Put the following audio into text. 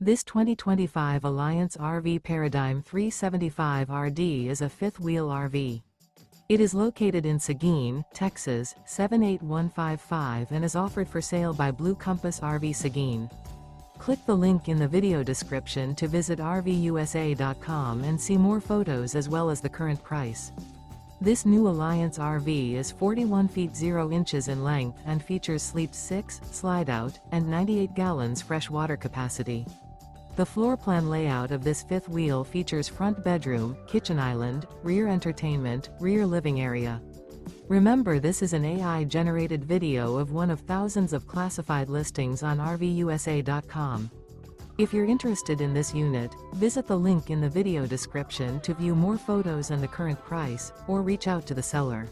This 2025 Alliance RV Paradigm 375RD is a fifth-wheel RV. It is located in Seguin, Texas, 78155 and is offered for sale by Blue Compass RV Seguin. Click the link in the video description to visit RVUSA.com and see more photos as well as the current price. This new Alliance RV is 41 feet 0 inches in length and features Sleep 6, Slideout, and 98 gallons fresh water capacity. The floor plan layout of this fifth wheel features front bedroom, kitchen island, rear entertainment, rear living area. Remember, this is an AI-generated video of one of thousands of classified listings on RVUSA.com. If you're interested in this unit, visit the link in the video description to view more photos and the current price, or reach out to the seller.